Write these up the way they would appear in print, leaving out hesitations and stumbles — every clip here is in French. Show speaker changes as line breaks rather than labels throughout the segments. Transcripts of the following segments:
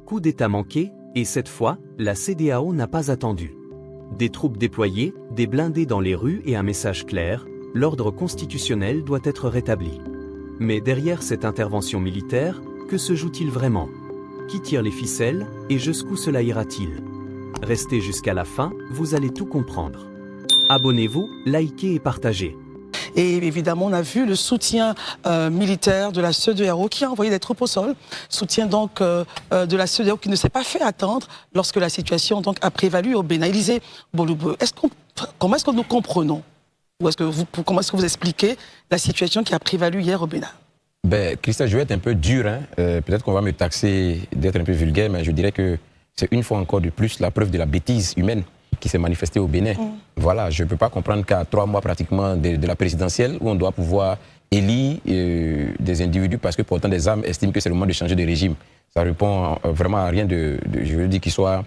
Coup d'État manqué, et cette fois, la CEDEAO n'a pas attendu. Des troupes déployées, des blindés dans les rues et un message clair, l'ordre constitutionnel doit être rétabli. Mais derrière cette intervention militaire, que se joue-t-il vraiment? Qui tire les ficelles, et jusqu'où cela ira-t-il? Restez jusqu'à la fin, vous allez tout comprendre. Abonnez-vous, likez et partagez.
Et évidemment, on a vu le soutien militaire de la CEDEAO qui a envoyé des troupes au sol. Soutien donc de la CEDEAO qui ne s'est pas fait attendre lorsque la situation donc, a prévalu au Bénin. Élisée Boloubou, comment est-ce que nous comprenons ou comment est-ce que vous expliquez la situation qui a prévalu hier au Bénin?
Christelle, je vais être un peu dur. Hein. Peut-être qu'on va me taxer d'être un peu vulgaire, mais je dirais que c'est une fois encore de plus la preuve de la bêtise humaine qui s'est manifestée au Bénin. Voilà, je ne peux pas comprendre qu'à 3 mois pratiquement de la présidentielle, où on doit pouvoir élire des individus parce que pourtant des âmes estiment que c'est le moment de changer de régime. Ça répond vraiment à rien je veux dire, qu'il soit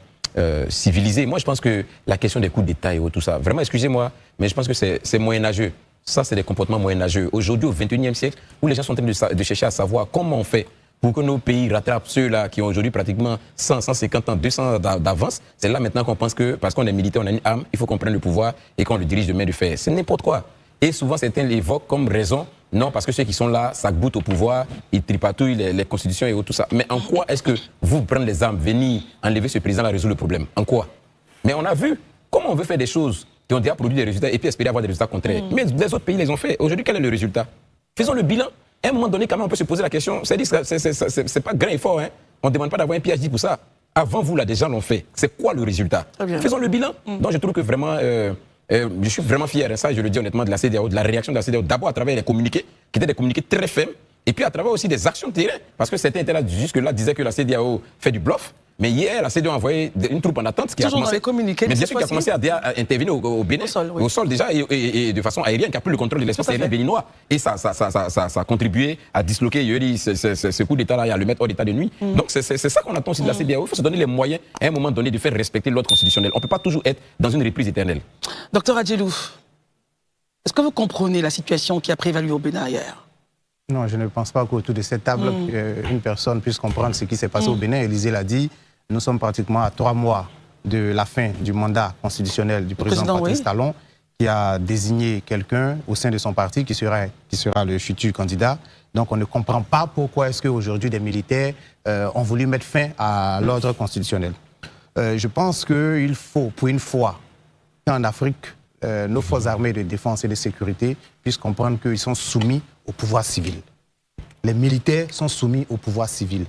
civilisé. Moi, je pense que la question des coups d'État et tout ça, vraiment, excusez-moi, mais je pense que c'est moyenâgeux. Ça, c'est des comportements moyenâgeux. Aujourd'hui, au XXIe siècle, où les gens sont en train de chercher à savoir comment on fait pour que nos pays rattrapent ceux-là qui ont aujourd'hui pratiquement 100, 150 ans, 200 d'avance, c'est là maintenant qu'on pense que parce qu'on est militaire, on a une arme, il faut qu'on prenne le pouvoir et qu'on le dirige de main de fer. C'est n'importe quoi. Et souvent, certains l'évoquent comme raison. Non, parce que ceux qui sont là, s'ac-boutent au pouvoir, ils tripatouillent les constitutions et tout ça. Mais en quoi est-ce que vous prenez les armes, venir enlever ce président-là, résoudre le problème? En quoi? Mais on a vu comment on veut faire des choses qui ont déjà produit des résultats et puis espérer avoir des résultats contraires. Mais les autres pays les ont fait. Aujourd'hui, quel est le résultat? Faisons le bilan. À un moment donné, quand même, on peut se poser la question. C'est pas grand effort. Hein. On ne demande pas d'avoir un PhD pour ça. Avant vous, là, des gens l'ont fait. C'est quoi le résultat? Faisons le bilan. Donc, je trouve que vraiment, je suis vraiment fier, hein, ça, je le dis honnêtement, de la CEDEAO, de la réaction de la CEDEAO. D'abord à travers les communiqués, qui étaient des communiqués très fermes, et puis à travers aussi des actions de terrain. Parce que certains étaient là, jusque-là, disaient que la CEDEAO fait du bluff. Mais hier, la CEDEAO a envoyé une troupe en attente qui a commencé, mais bien sûr, qui a commencé à intervenir au Bénin, au sol déjà, et de façon aérienne, qui a pris le contrôle de l'espace aérien béninois. Et ça a contribué à disloquer ce coup d'État-là et à le mettre hors d'état de nuit. Donc c'est ça qu'on attend aussi de la CEDEAO. Il faut se donner les moyens, à un moment donné, de faire respecter l'ordre constitutionnel. On ne peut pas toujours être dans une reprise éternelle.
Docteur Adjelou, est-ce que vous comprenez la situation qui a prévalu au Bénin hier?
Non, je ne pense pas qu'autour de cette table, une personne puisse comprendre ce qui s'est passé au Bénin. Élisée l'a dit. Nous sommes pratiquement à 3 mois de la fin du mandat constitutionnel du président Patrice Talon, qui a désigné quelqu'un au sein de son parti qui sera le futur candidat. Donc on ne comprend pas pourquoi est-ce qu'aujourd'hui des militaires ont voulu mettre fin à l'ordre constitutionnel. Je pense qu'il faut, pour une fois, qu'en Afrique, nos forces armées de défense et de sécurité puissent comprendre qu'ils sont soumis au pouvoir civil. Les militaires sont soumis au pouvoir civil.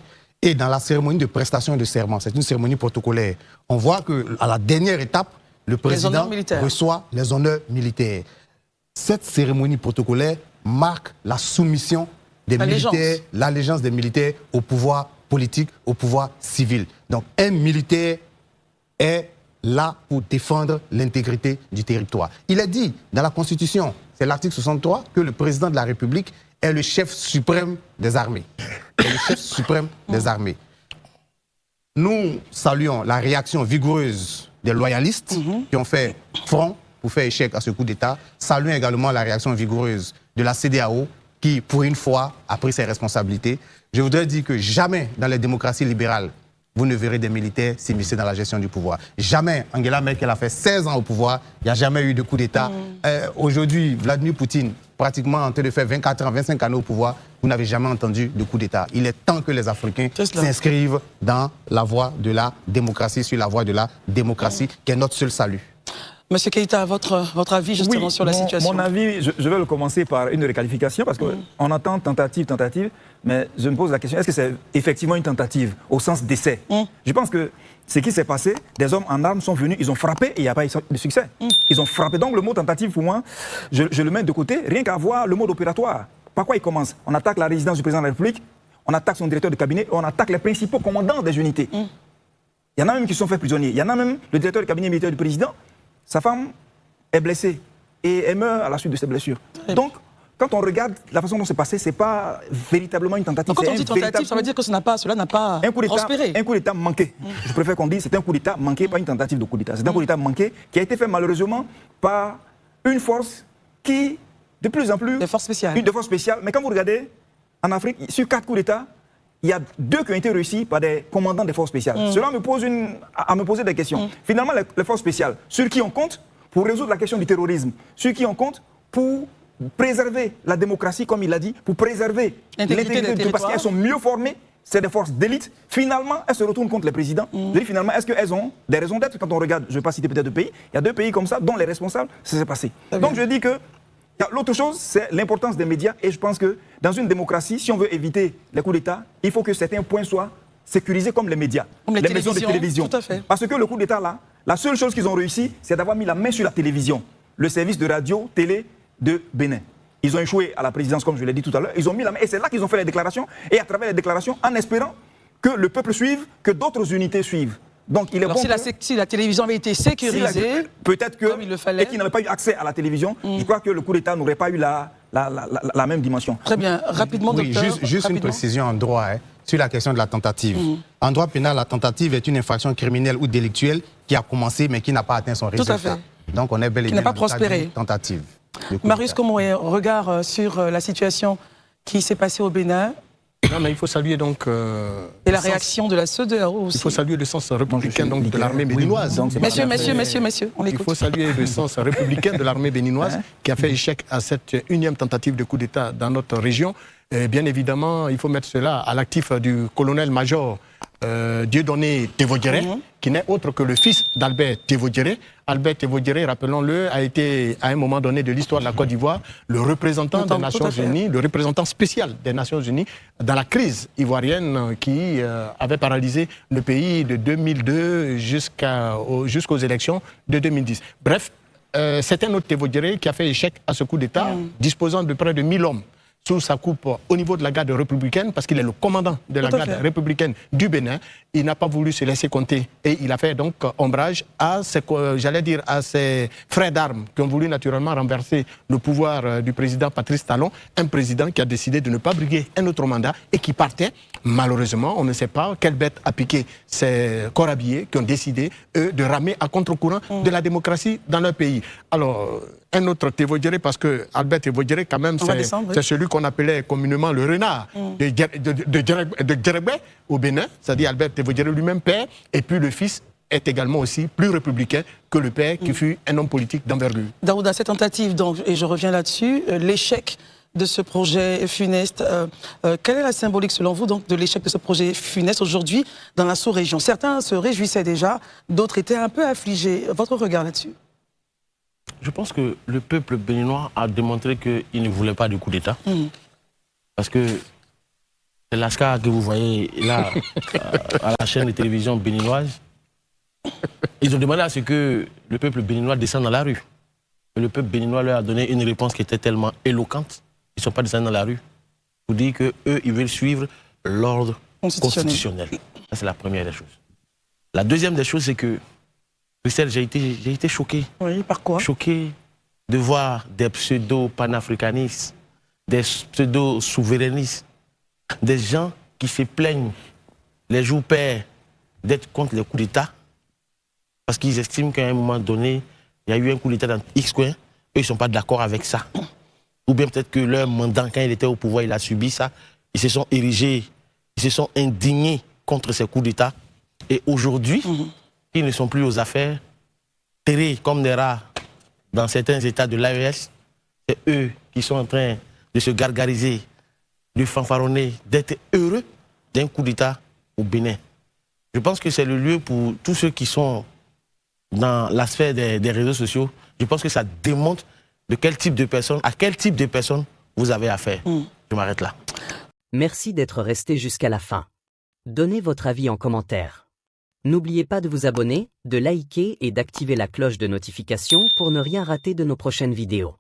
Et dans la cérémonie de prestation de serment, c'est une cérémonie protocolaire, on voit qu'à la dernière étape, le président reçoit les honneurs militaires. Cette cérémonie protocolaire marque la soumission des militaires, l'allégeance des militaires au pouvoir politique, au pouvoir civil. Donc un militaire est là pour défendre l'intégrité du territoire. Il est dit dans la Constitution, c'est l'article 63, que le président de la République est le chef suprême des armées. Le chef suprême des armées. Nous saluons la réaction vigoureuse des loyalistes qui ont fait front pour faire échec à ce coup d'État. Saluons également la réaction vigoureuse de la CEDEAO qui, pour une fois, a pris ses responsabilités. Je voudrais dire que jamais dans les démocraties libérales, vous ne verrez des militaires s'immiscer dans la gestion du pouvoir. Jamais. Angela Merkel a fait 16 ans au pouvoir, il n'y a jamais eu de coup d'État. Aujourd'hui, Vladimir Poutine, pratiquement en train de faire 24 ans, 25 années au pouvoir, vous n'avez jamais entendu de coup d'État. Il est temps que les Africains s'inscrivent dans la voie de la démocratie, sur la voie de la démocratie, qui est notre seul salut.
Monsieur Keïta, votre avis justement sur la situation?
Mon avis, je vais le commencer par une requalification parce qu'on entend tentative, mais je me pose la question, est-ce que c'est effectivement une tentative au sens d'essai? Je pense que ce qui s'est passé, des hommes en armes sont venus, ils ont frappé et il n'y a pas eu de succès. Ils ont frappé. Donc le mot tentative, pour moi, je le mets de côté, rien qu'à voir le mode opératoire. Par quoi il commence? On attaque la résidence du président de la République, on attaque son directeur de cabinet, on attaque les principaux commandants des unités. Il y en a même qui sont faits prisonniers. Il y en a même le directeur de cabinet militaire du président. Sa femme est blessée et elle meurt à la suite de ses blessures. Donc, quand on regarde la façon dont c'est passé, ce n'est pas véritablement une tentative.
Donc, quand on dit tentative, ça veut dire que cela n'a pas prospéré.
Un coup d'État manqué. Je préfère qu'on dise c'est un coup d'État manqué, pas une tentative de coup d'État. C'est un coup d'État manqué qui a été fait malheureusement par une force qui, de plus en plus...
Des forces spéciales.
Une force spéciale. Mais quand vous regardez, en Afrique, sur 4 coups d'État, il y a 2 qui ont été réussis par des commandants des forces spéciales. Cela me pose à me poser des questions. Finalement, les forces spéciales, sur qui on compte pour résoudre la question du terrorisme, sur qui on compte pour préserver la démocratie, comme il l'a dit, pour préserver l'intégrité, parce qu'elles sont mieux formées, c'est des forces d'élite. Finalement, elles se retournent contre les présidents. Je dis, finalement, est-ce qu'elles ont des raisons d'être? Quand on regarde, je ne vais pas citer peut-être 2 pays, il y a 2 pays comme ça, dont les responsables, ça s'est passé. Donc je dis que l'autre chose, c'est l'importance des médias. Et je pense que dans une démocratie, si on veut éviter les coups d'État, il faut que certains points soient sécurisés comme les médias,
comme
les maisons de télévision.
Tout à fait.
Parce que le coup d'État, là, la seule chose qu'ils ont réussi, c'est d'avoir mis la main sur la télévision, le service de radio, télé de Bénin. Ils ont échoué à la présidence, comme je l'ai dit tout à l'heure. Ils ont mis la main, et c'est là qu'ils ont fait les déclarations. Et à travers les déclarations, en espérant que le peuple suive, que d'autres unités suivent. Donc, il est
alors,
bon
si la télévision avait été sécurisée,
peut-être que,
comme il le fallait,
et qu'ils n'avaient pas eu accès à la télévision, je crois que le coup d'État n'aurait pas eu la même dimension.
Très bien. Rapidement,
oui,
docteur.
Juste une précision en droit, sur la question de la tentative. En droit pénal, la tentative est une infraction criminelle ou délictuelle qui a commencé mais qui n'a pas atteint son résultat.
Tout à fait.
Donc, on est bel et bien
dans le cadre d'une
tentative.
Marius, comment est regard sur la situation qui s'est passée au Bénin?
Non, mais il faut saluer donc...
et la réaction de la CEDEAO aussi.
Il faut saluer le sens républicain donc, de l'armée béninoise.
Messieurs, on l'écoute.
Il faut saluer le sens républicain de l'armée béninoise qui a fait échec à cette 1e tentative de coup d'État dans notre région. Et bien évidemment, il faut mettre cela à l'actif du colonel-major Dieudonné Tévodjéré, qui n'est autre que le fils d'Albert Tévodjéré. Albert Tévodjéré, rappelons-le, a été à un moment donné de l'histoire de la Côte d'Ivoire le représentant des Nations Unies, le représentant spécial des Nations Unies dans la crise ivoirienne qui avait paralysé le pays de 2002 jusqu'aux élections de 2010. Bref, c'est un autre Tévodjéré qui a fait échec à ce coup d'État, disposant de près de 1000 hommes sous sa coupe au niveau de la garde républicaine, parce qu'il est le commandant de la garde républicaine du Bénin. Il n'a pas voulu se laisser compter et il a fait donc ombrage à ses frères d'armes qui ont voulu naturellement renverser le pouvoir du président Patrice Talon, un président qui a décidé de ne pas briguer un autre mandat et qui partait. Malheureusement, on ne sait pas quelle bête a piqué ces corps habillés qui ont décidé, eux, de ramer à contre-courant de la démocratie dans leur pays. Alors, un autre Tévodjéré, parce que Albert Tévodjéré, quand même, c'est celui qu'on appelait communément le renard de Djerebé au Bénin, c'est-à-dire Albert Tévodjéré lui-même père, et puis le fils est également aussi plus républicain que le père, qui fut un homme politique d'envergure.
Daouda, cette tentative, donc, et je reviens là-dessus, l'échec de ce projet funeste, quelle est la symbolique selon vous donc, de l'échec de ce projet funeste aujourd'hui dans la sous-région? Certains se réjouissaient déjà, d'autres étaient un peu affligés. Votre regard là-dessus?
Je pense que le peuple béninois a démontré qu'il ne voulait pas du coup d'État. Parce que c'est l'ASCA que vous voyez là, à la chaîne de télévision béninoise. Ils ont demandé à ce que le peuple béninois descende dans la rue. Et le peuple béninois leur a donné une réponse qui était tellement éloquente. Ils ne sont pas descendus dans la rue pour dire qu'eux, ils veulent suivre l'ordre constitutionnel. Ça, c'est la première des choses. La deuxième des choses, c'est que Christelle, j'ai été choqué.
Oui, par quoi?
Choqué de voir des pseudo-panafricanistes, des pseudo-souverainistes, des gens qui se plaignent les jours pairs d'être contre les coups d'État parce qu'ils estiment qu'à un moment donné, il y a eu un coup d'État dans X coin, eux, ils ne sont pas d'accord avec ça. Ou bien peut-être que leur mandant, quand il était au pouvoir, il a subi ça. Ils se sont érigés, ils se sont indignés contre ces coups d'État. Et aujourd'hui, ils ne sont plus aux affaires, terrés comme des rats dans certains États de l'AES. C'est eux qui sont en train de se gargariser, de fanfaronner, d'être heureux d'un coup d'État au Bénin. Je pense que c'est le lieu pour tous ceux qui sont dans la sphère des réseaux sociaux. Je pense que ça démontre de quel type de personnes, à quel type de personnes vous avez affaire. Je m'arrête là.
Merci d'être resté jusqu'à la fin. Donnez votre avis en commentaire. N'oubliez pas de vous abonner, de liker et d'activer la cloche de notification pour ne rien rater de nos prochaines vidéos.